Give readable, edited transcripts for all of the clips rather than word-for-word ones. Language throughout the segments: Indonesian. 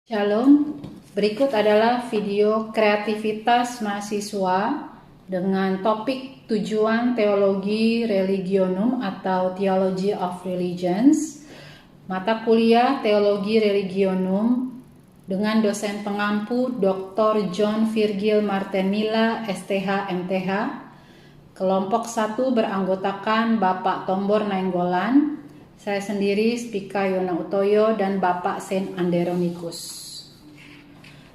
Shalom, berikut adalah video kreativitas mahasiswa dengan topik tujuan teologi religionum atau Theology of Religions, mata kuliah teologi religionum dengan dosen pengampu Dr. John Virgil Martenila, STH, MTH. Kelompok 1 beranggotakan Bapak Tombor Nainggolan, saya sendiri, Spika Yona Utoyo, dan Bapak Saint Anderonikus.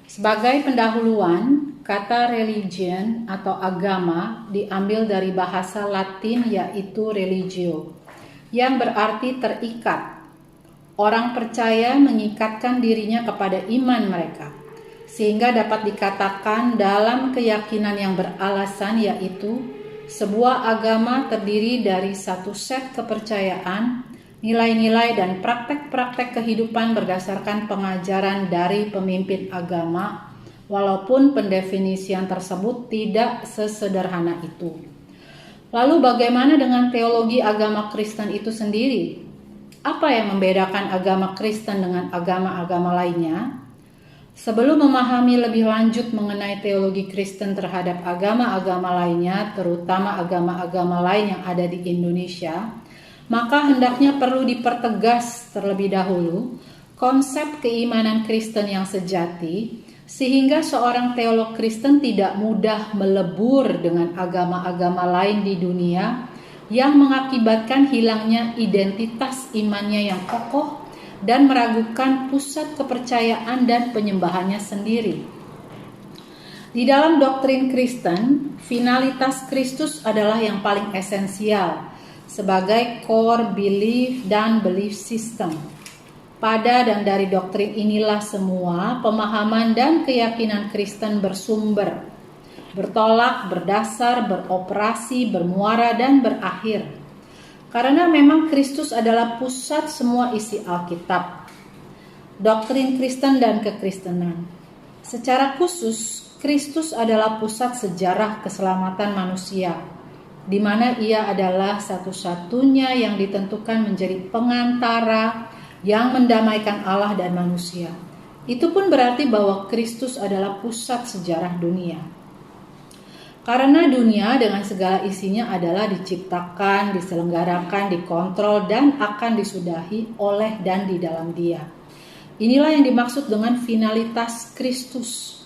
Sebagai pendahuluan, kata religion atau agama diambil dari bahasa Latin yaitu religio, yang berarti terikat. Orang percaya mengikatkan dirinya kepada iman mereka, sehingga dapat dikatakan dalam keyakinan yang beralasan yaitu sebuah agama terdiri dari satu set kepercayaan, nilai-nilai dan praktek-praktek kehidupan berdasarkan pengajaran dari pemimpin agama, walaupun pendefinisian tersebut tidak sesederhana itu. Lalu bagaimana dengan teologi agama Kristen itu sendiri? Apa yang membedakan agama Kristen dengan agama-agama lainnya? Sebelum memahami lebih lanjut mengenai teologi Kristen terhadap agama-agama lainnya, terutama agama-agama lain yang ada di Indonesia, maka hendaknya perlu dipertegas terlebih dahulu konsep keimanan Kristen yang sejati, sehingga seorang teolog Kristen tidak mudah melebur dengan agama-agama lain di dunia yang mengakibatkan hilangnya identitas imannya yang kokoh dan meragukan pusat kepercayaan dan penyembahannya sendiri. Di dalam doktrin Kristen, finalitas Kristus adalah yang paling esensial sebagai core belief dan belief system. Pada dan dari doktrin inilah semua pemahaman dan keyakinan Kristen bersumber, bertolak, berdasar, beroperasi, bermuara, dan berakhir. Karena memang Kristus adalah pusat semua isi Alkitab. Doktrin Kristen dan kekristenan. Secara khusus, Kristus adalah pusat sejarah keselamatan manusia, di mana ia adalah satu-satunya yang ditentukan menjadi pengantara yang mendamaikan Allah dan manusia. Itu pun berarti bahwa Kristus adalah pusat sejarah dunia. Karena dunia dengan segala isinya adalah diciptakan, diselenggarakan, dikontrol, dan akan disudahi oleh dan di dalam Dia. Inilah yang dimaksud dengan finalitas Kristus.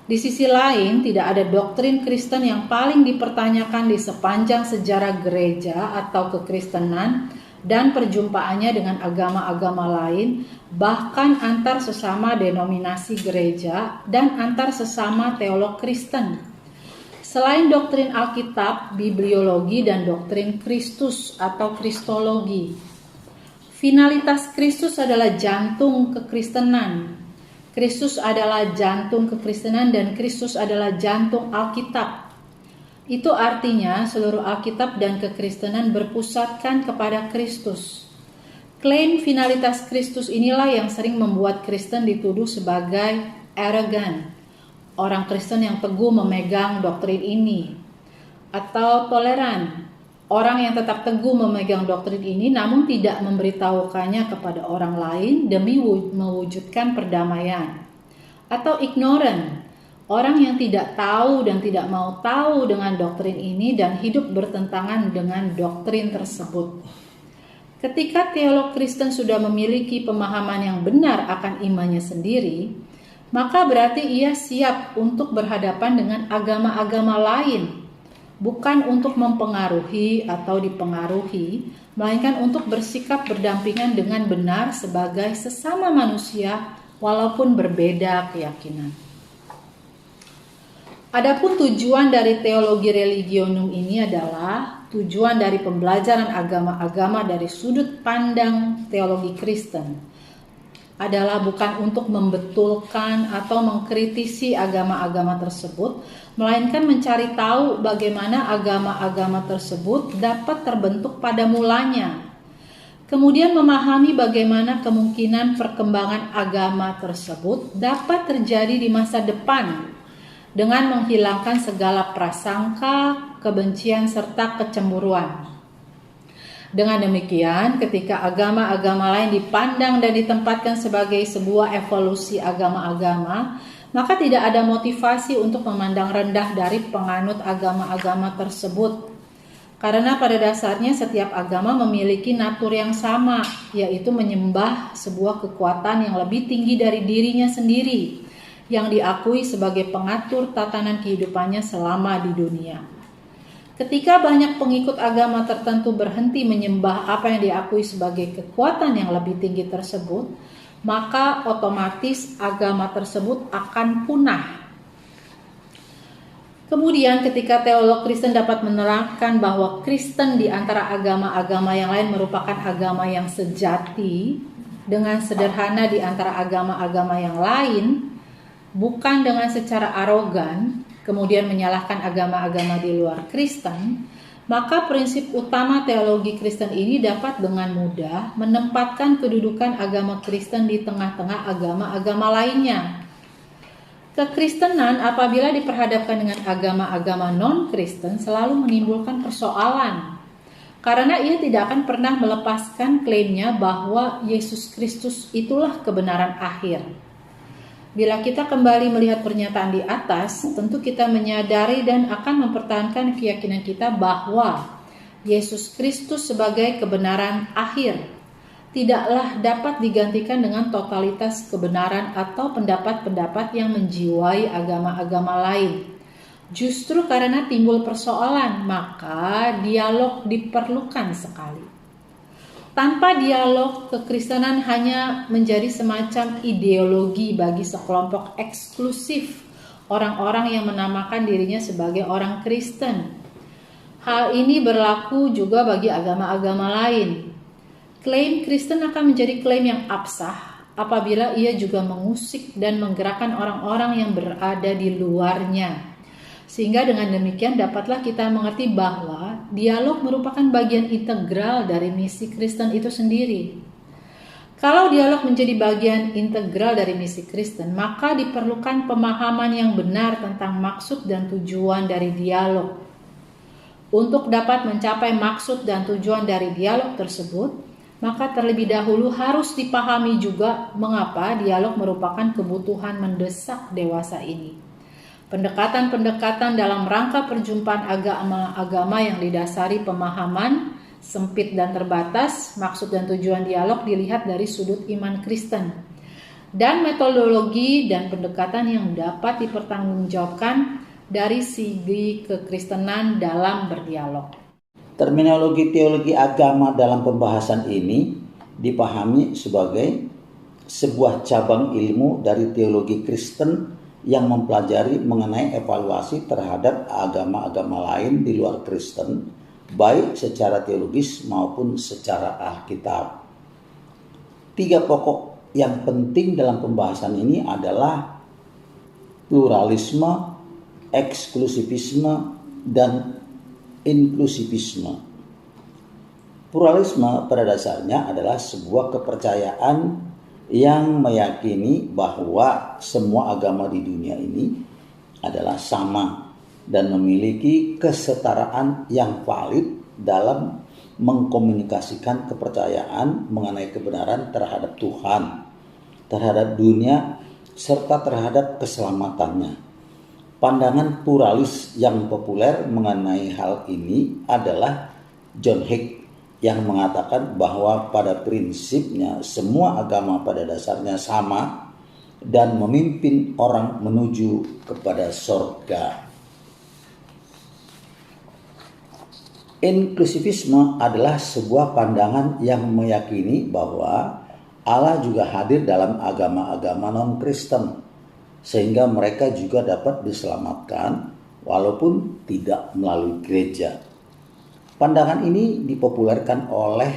Di sisi lain, tidak ada doktrin Kristen yang paling dipertanyakan di sepanjang sejarah gereja atau kekristenan dan perjumpaannya dengan agama-agama lain, bahkan antar sesama denominasi gereja dan antar sesama teolog Kristen. Selain doktrin Alkitab, bibliologi, dan doktrin Kristus atau kristologi, finalitas Kristus adalah jantung kekristenan. Kristus adalah jantung kekristenan dan Kristus adalah jantung Alkitab. Itu artinya seluruh Alkitab dan kekristenan berpusatkan kepada Kristus. Klaim finalitas Kristus inilah yang sering membuat Kristen dituduh sebagai arogan, orang Kristen yang teguh memegang doktrin ini, atau toleran, orang yang tetap teguh memegang doktrin ini namun tidak memberitahukannya kepada orang lain demi mewujudkan perdamaian. Atau ignorant, orang yang tidak tahu dan tidak mau tahu dengan doktrin ini dan hidup bertentangan dengan doktrin tersebut. Ketika teolog Kristen sudah memiliki pemahaman yang benar akan imannya sendiri, maka berarti ia siap untuk berhadapan dengan agama-agama lain, bukan untuk mempengaruhi atau dipengaruhi, melainkan untuk bersikap berdampingan dengan benar sebagai sesama manusia walaupun berbeda keyakinan. Adapun tujuan dari teologi religionum ini adalah tujuan dari pembelajaran agama-agama dari sudut pandang teologi Kristen. Adalah bukan untuk membetulkan atau mengkritisi agama-agama tersebut, melainkan mencari tahu bagaimana agama-agama tersebut dapat terbentuk pada mulanya. Kemudian memahami bagaimana kemungkinan perkembangan agama tersebut dapat terjadi di masa depan dengan menghilangkan segala prasangka, kebencian, serta kecemburuan. Dengan demikian, ketika agama-agama lain dipandang dan ditempatkan sebagai sebuah evolusi agama-agama, maka tidak ada motivasi untuk memandang rendah dari penganut agama-agama tersebut. Karena pada dasarnya setiap agama memiliki natur yang sama, yaitu menyembah sebuah kekuatan yang lebih tinggi dari dirinya sendiri, yang diakui sebagai pengatur tatanan kehidupannya selama di dunia. Ketika banyak pengikut agama tertentu berhenti menyembah apa yang diakui sebagai kekuatan yang lebih tinggi tersebut, maka otomatis agama tersebut akan punah. Kemudian ketika teolog Kristen dapat menerangkan bahwa Kristen di antara agama-agama yang lain merupakan agama yang sejati, dengan sederhana di antara agama-agama yang lain, bukan dengan secara arogan, kemudian menyalahkan agama-agama di luar Kristen, maka prinsip utama teologi Kristen ini dapat dengan mudah menempatkan kedudukan agama Kristen di tengah-tengah agama-agama lainnya. Kekristenan apabila diperhadapkan dengan agama-agama non-Kristen selalu menimbulkan persoalan, karena ia tidak akan pernah melepaskan klaimnya bahwa Yesus Kristus itulah kebenaran akhir. Bila kita kembali melihat pernyataan di atas, tentu kita menyadari dan akan mempertahankan keyakinan kita bahwa Yesus Kristus sebagai kebenaran akhir tidaklah dapat digantikan dengan totalitas kebenaran atau pendapat-pendapat yang menjiwai agama-agama lain. Justru karena timbul persoalan, maka dialog diperlukan sekali. Tanpa dialog, kekristenan hanya menjadi semacam ideologi bagi sekelompok eksklusif orang-orang yang menamakan dirinya sebagai orang Kristen. Hal ini berlaku juga bagi agama-agama lain. Klaim Kristen akan menjadi klaim yang absah apabila ia juga mengusik dan menggerakkan orang-orang yang berada di luarnya. Sehingga dengan demikian dapatlah kita mengerti bahwa dialog merupakan bagian integral dari misi Kristen itu sendiri. Kalau dialog menjadi bagian integral dari misi Kristen, maka diperlukan pemahaman yang benar tentang maksud dan tujuan dari dialog. Untuk dapat mencapai maksud dan tujuan dari dialog tersebut, maka terlebih dahulu harus dipahami juga mengapa dialog merupakan kebutuhan mendesak dewasa ini. Pendekatan-pendekatan dalam rangka perjumpaan agama-agama yang didasari pemahaman sempit dan terbatas, maksud dan tujuan dialog dilihat dari sudut iman Kristen, dan metodologi dan pendekatan yang dapat dipertanggungjawabkan dari segi kekristenan dalam berdialog. Terminologi teologi agama dalam pembahasan ini dipahami sebagai sebuah cabang ilmu dari teologi Kristen yang mempelajari mengenai evaluasi terhadap agama-agama lain di luar Kristen, baik secara teologis maupun secara Alkitab. 3 pokok yang penting dalam pembahasan ini adalah pluralisme, eksklusivisme, dan inklusivisme. Pluralisme pada dasarnya adalah sebuah kepercayaan yang meyakini bahwa semua agama di dunia ini adalah sama dan memiliki kesetaraan yang valid dalam mengkomunikasikan kepercayaan mengenai kebenaran terhadap Tuhan, terhadap dunia, serta terhadap keselamatannya. Pandangan pluralis yang populer mengenai hal ini adalah John Hick, yang mengatakan bahwa pada prinsipnya semua agama pada dasarnya sama dan memimpin orang menuju kepada sorga. Inklusivisme adalah sebuah pandangan yang meyakini bahwa Allah juga hadir dalam agama-agama non-Kristen, sehingga mereka juga dapat diselamatkan walaupun tidak melalui gereja. Pandangan ini dipopulerkan oleh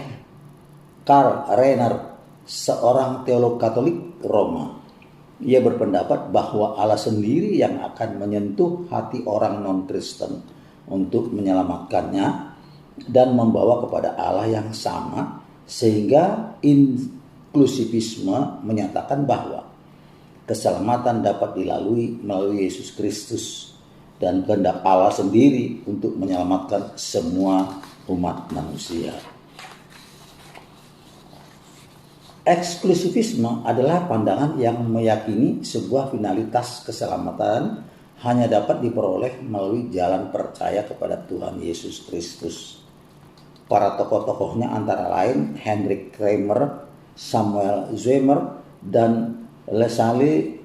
Karl Rahner, seorang teolog Katolik Roma. Ia berpendapat bahwa Allah sendiri yang akan menyentuh hati orang non-Kristen untuk menyelamatkannya dan membawa kepada Allah yang sama, sehingga inklusivisme menyatakan bahwa keselamatan dapat dilalui melalui Yesus Kristus dan kehendak Allah sendiri untuk menyelamatkan semua umat manusia. Eksklusivisme adalah pandangan yang meyakini sebuah finalitas keselamatan hanya dapat diperoleh melalui jalan percaya kepada Tuhan Yesus Kristus. Para tokoh-tokohnya antara lain Hendrik Kramer, Samuel Zwemer, dan Leslie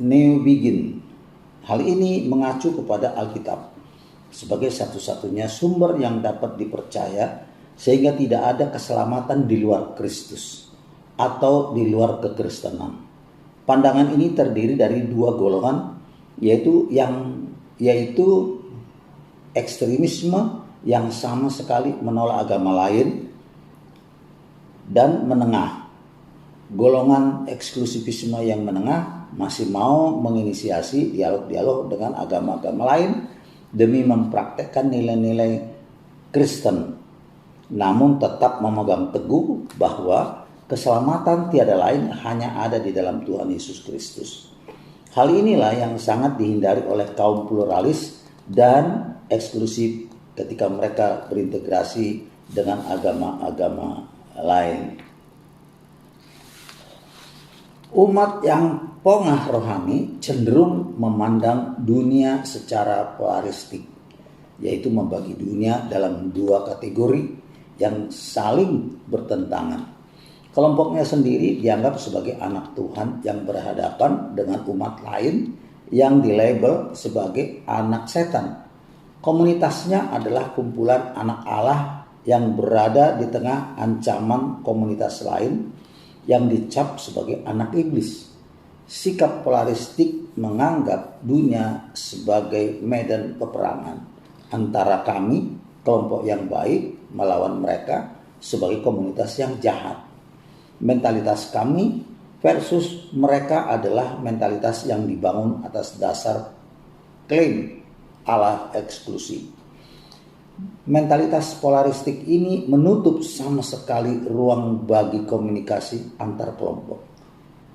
Newbigin. Hal ini mengacu kepada Alkitab sebagai satu-satunya sumber yang dapat dipercaya, sehingga tidak ada keselamatan di luar Kristus atau di luar kekristenan. Pandangan ini terdiri dari dua golongan, yaitu ekstremisme yang sama sekali menolak agama lain, dan menengah. Golongan eksklusivisme yang menengah masih mau menginisiasi dialog-dialog dengan agama-agama lain demi mempraktekkan nilai-nilai Kristen, namun tetap memegang teguh bahwa keselamatan tiada lain hanya ada di dalam Tuhan Yesus Kristus. Hal inilah yang sangat dihindari oleh kaum pluralis dan eksklusif ketika mereka berintegrasi dengan agama-agama lain. Umat yang pongah rohani cenderung memandang dunia secara pluralistik, yaitu membagi dunia dalam dua kategori yang saling bertentangan. Kelompoknya sendiri dianggap sebagai anak Tuhan yang berhadapan dengan umat lain yang dilabel sebagai anak setan. Komunitasnya adalah kumpulan anak Allah yang berada di tengah ancaman komunitas lain yang dicap sebagai anak iblis. Sikap polaristik menganggap dunia sebagai medan peperangan antara kami, kelompok yang baik, melawan mereka sebagai komunitas yang jahat. Mentalitas kami versus mereka adalah mentalitas yang dibangun atas dasar klaim Allah eksklusif. Mentalitas polaristik ini menutup sama sekali ruang bagi komunikasi antar kelompok.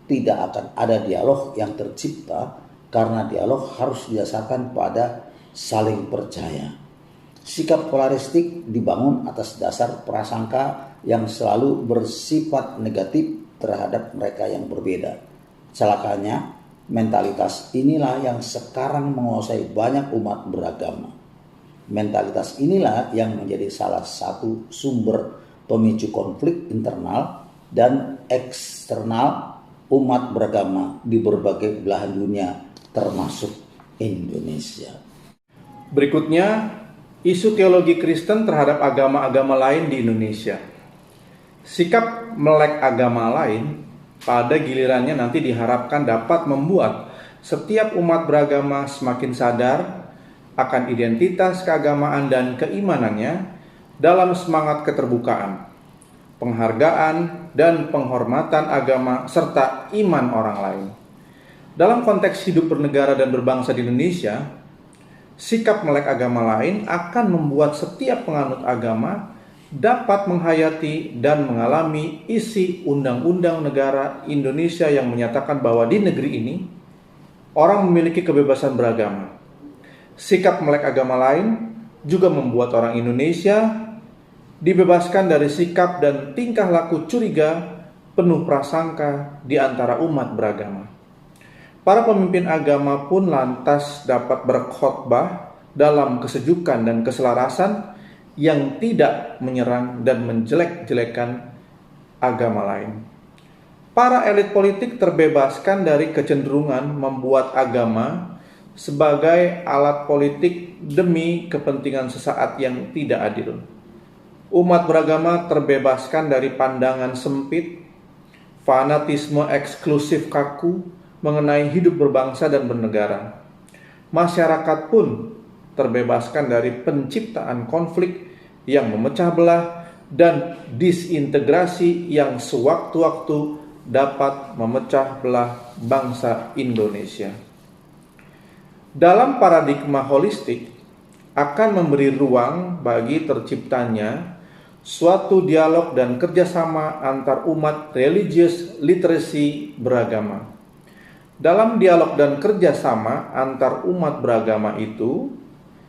Tidak akan ada dialog yang tercipta karena dialog harus didasarkan pada saling percaya. Sikap polaristik dibangun atas dasar prasangka yang selalu bersifat negatif terhadap mereka yang berbeda. Celakanya, mentalitas inilah yang sekarang menguasai banyak umat beragama. Mentalitas inilah yang menjadi salah satu sumber pemicu konflik internal dan eksternal umat beragama di berbagai belahan dunia, termasuk Indonesia. Berikutnya, isu teologi Kristen terhadap agama-agama lain di Indonesia. Sikap melek agama lain pada gilirannya nanti diharapkan dapat membuat setiap umat beragama semakin sadar akan identitas keagamaan dan keimanannya dalam semangat keterbukaan, penghargaan, dan penghormatan agama serta iman orang lain. Dalam konteks hidup bernegara dan berbangsa di Indonesia, sikap melek agama lain akan membuat setiap penganut agama dapat menghayati dan mengalami isi undang-undang negara Indonesia yang menyatakan bahwa di negeri ini orang memiliki kebebasan beragama. Sikap melek agama lain juga membuat orang Indonesia dibebaskan dari sikap dan tingkah laku curiga penuh prasangka di antara umat beragama. Para pemimpin agama pun lantas dapat berkhotbah dalam kesejukan dan keselarasan yang tidak menyerang dan menjelek-jelekan agama lain. Para elit politik terbebaskan dari kecenderungan membuat agama sebagai alat politik demi kepentingan sesaat yang tidak adil. Umat beragama terbebaskan dari pandangan sempit, fanatisme eksklusif kaku mengenai hidup berbangsa dan bernegara. Masyarakat pun terbebaskan dari penciptaan konflik yang memecah belah dan disintegrasi yang sewaktu-waktu dapat memecah belah bangsa Indonesia. Dalam paradigma holistik akan memberi ruang bagi terciptanya suatu dialog dan kerjasama antar umat religious literacy beragama. Dalam dialog dan kerjasama antar umat beragama itu,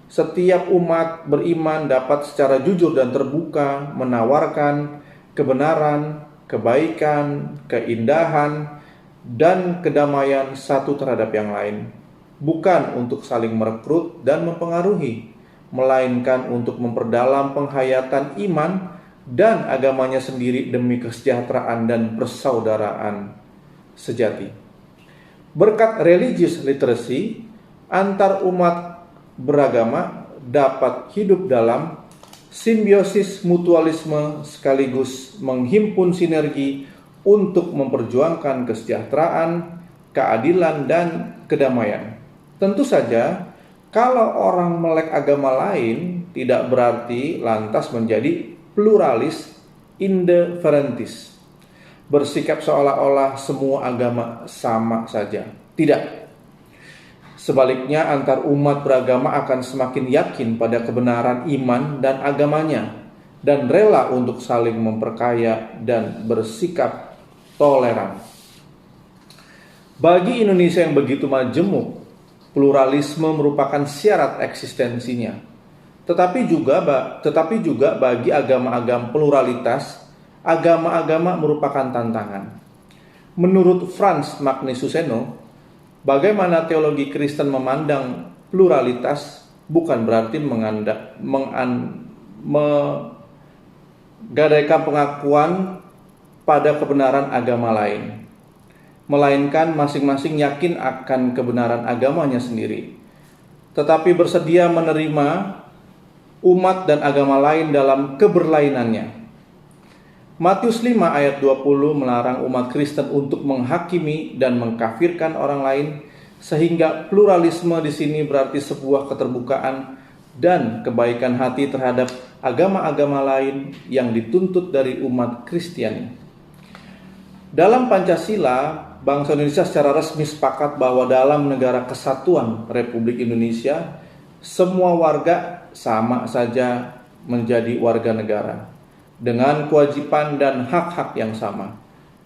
setiap umat beriman dapat secara jujur dan terbuka menawarkan kebenaran, kebaikan, keindahan, dan kedamaian satu terhadap yang lain, bukan untuk saling merekrut dan mempengaruhi, melainkan untuk memperdalam penghayatan iman dan agamanya sendiri demi kesejahteraan dan persaudaraan sejati. Berkat religious literacy, antar umat beragama dapat hidup dalam simbiosis mutualisme sekaligus menghimpun sinergi untuk memperjuangkan kesejahteraan, keadilan, dan kedamaian. Tentu saja, kalau orang melek agama lain tidak berarti lantas menjadi pluralis indifferentis, bersikap seolah-olah semua agama sama saja. Tidak. Sebaliknya, antar umat beragama akan semakin yakin pada kebenaran iman dan agamanya, dan rela untuk saling memperkaya dan bersikap toleran. Bagi Indonesia yang begitu majemuk, pluralisme merupakan syarat eksistensinya. Tetapi juga bagi agama-agama pluralitas, agama-agama merupakan tantangan. Menurut Frans Magnisuseno, bagaimana teologi Kristen memandang pluralitas bukan berarti menggadaikan pengakuan pada kebenaran agama lain, melainkan masing-masing yakin akan kebenaran agamanya sendiri, tetapi bersedia menerima umat dan agama lain dalam keberlainannya. Matius 5 ayat 20 melarang umat Kristen untuk menghakimi dan mengkafirkan orang lain, sehingga pluralisme di sini berarti sebuah keterbukaan dan kebaikan hati terhadap agama-agama lain yang dituntut dari umat Kristiani. Dalam Pancasila, bangsa Indonesia secara resmi sepakat bahwa dalam negara kesatuan Republik Indonesia, semua warga sama saja menjadi warga negara, dengan kewajiban dan hak-hak yang sama,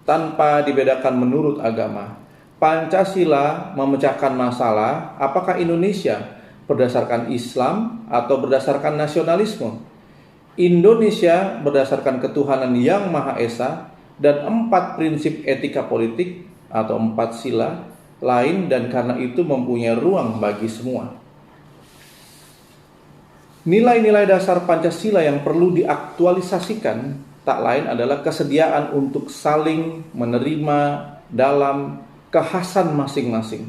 tanpa dibedakan menurut agama. Pancasila memecahkan masalah apakah Indonesia berdasarkan Islam atau berdasarkan nasionalisme. Indonesia berdasarkan ketuhanan yang Maha Esa dan 4 prinsip etika politik atau 4 sila lain, dan karena itu mempunyai ruang bagi semua. Nilai-nilai dasar Pancasila yang perlu diaktualisasikan tak lain adalah kesediaan untuk saling menerima dalam kekhasan masing-masing.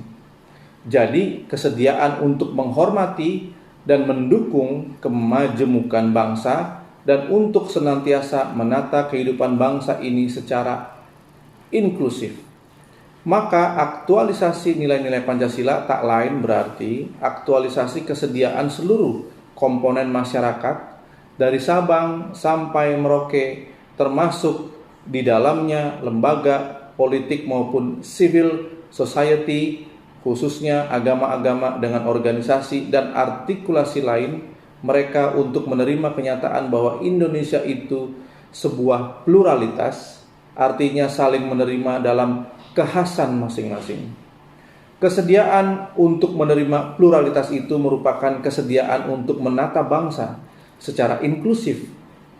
Jadi, kesediaan untuk menghormati dan mendukung kemajemukan bangsa dan untuk senantiasa menata kehidupan bangsa ini secara inklusif. Maka aktualisasi nilai-nilai Pancasila tak lain berarti aktualisasi kesediaan seluruh komponen masyarakat dari Sabang sampai Merauke, termasuk di dalamnya lembaga politik maupun civil society, khususnya agama-agama dengan organisasi dan artikulasi lain, mereka untuk menerima kenyataan bahwa Indonesia itu sebuah pluralitas, artinya saling menerima dalam kekhasan masing-masing. Kesediaan untuk menerima pluralitas itu merupakan kesediaan untuk menata bangsa secara inklusif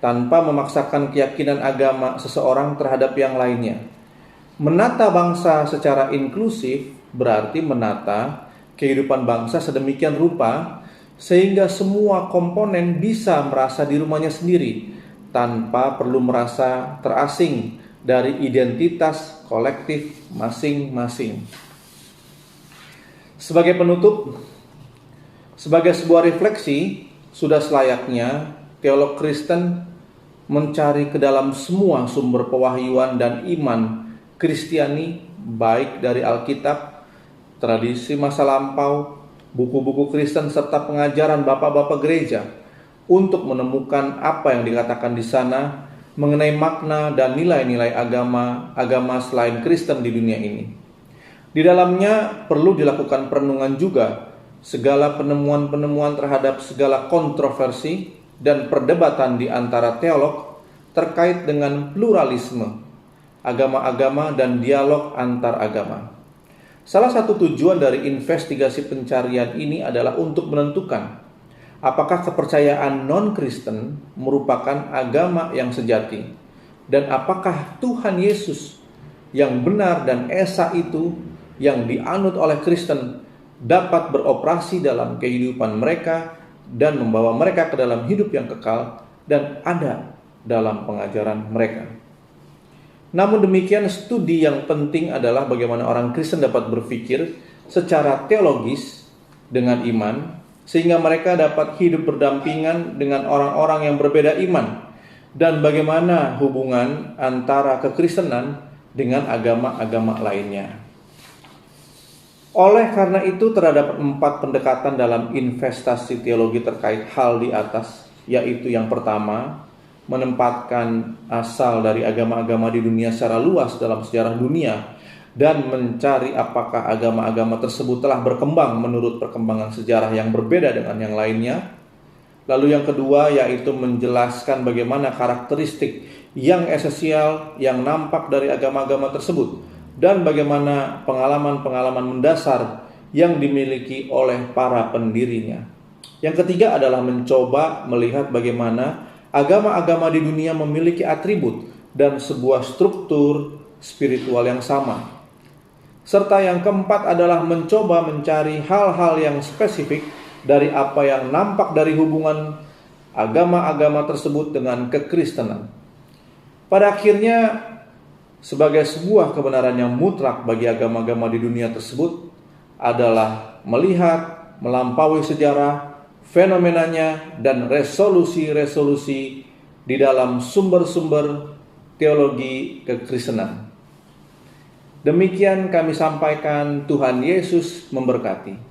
tanpa memaksakan keyakinan agama seseorang terhadap yang lainnya. Menata bangsa secara inklusif berarti menata kehidupan bangsa sedemikian rupa sehingga semua komponen bisa merasa di rumahnya sendiri tanpa perlu merasa terasing dari identitas kolektif masing-masing. Sebagai penutup, sebagai sebuah refleksi, sudah selayaknya teolog Kristen mencari ke dalam semua sumber pewahyuan dan iman Kristiani, baik dari Alkitab, tradisi masa lampau, buku-buku Kristen, serta pengajaran bapak-bapak gereja, untuk menemukan apa yang dikatakan di sana mengenai makna dan nilai-nilai agama selain Kristen di dunia ini. Di dalamnya perlu dilakukan perenungan juga segala penemuan-penemuan terhadap segala kontroversi dan perdebatan di antara teolog terkait dengan pluralisme agama-agama dan dialog antar agama. Salah satu tujuan dari investigasi pencarian ini adalah untuk menentukan apakah kepercayaan non-Kristen merupakan agama yang sejati, Dan apakah Tuhan Yesus yang benar dan esa itu yang dianut oleh Kristen dapat beroperasi dalam kehidupan mereka dan membawa mereka ke dalam hidup yang kekal dan ada dalam pengajaran mereka. Namun demikian, studi yang penting adalah bagaimana orang Kristen dapat berpikir secara teologis dengan iman, sehingga mereka dapat hidup berdampingan dengan orang-orang yang berbeda iman, dan bagaimana hubungan antara kekristenan dengan agama-agama lainnya. Oleh karena itu, terdapat 4 pendekatan dalam investasi teologi terkait hal di atas, yaitu yang pertama, menempatkan asal dari agama-agama di dunia secara luas dalam sejarah dunia dan mencari apakah agama-agama tersebut telah berkembang menurut perkembangan sejarah yang berbeda dengan yang lainnya. Lalu yang kedua yaitu menjelaskan bagaimana karakteristik yang esensial yang nampak dari agama-agama tersebut dan bagaimana pengalaman-pengalaman mendasar yang dimiliki oleh para pendirinya. Yang ketiga adalah mencoba melihat bagaimana agama-agama di dunia memiliki atribut dan sebuah struktur spiritual yang sama. Serta yang keempat adalah mencoba mencari hal-hal yang spesifik dari apa yang nampak dari hubungan agama-agama tersebut dengan kekristenan. Pada akhirnya, sebagai sebuah kebenaran yang mutlak bagi agama-agama di dunia tersebut adalah melihat, melampaui sejarah, fenomenanya, dan resolusi-resolusi di dalam sumber-sumber teologi kekristenan. Demikian kami sampaikan. Tuhan Yesus memberkati.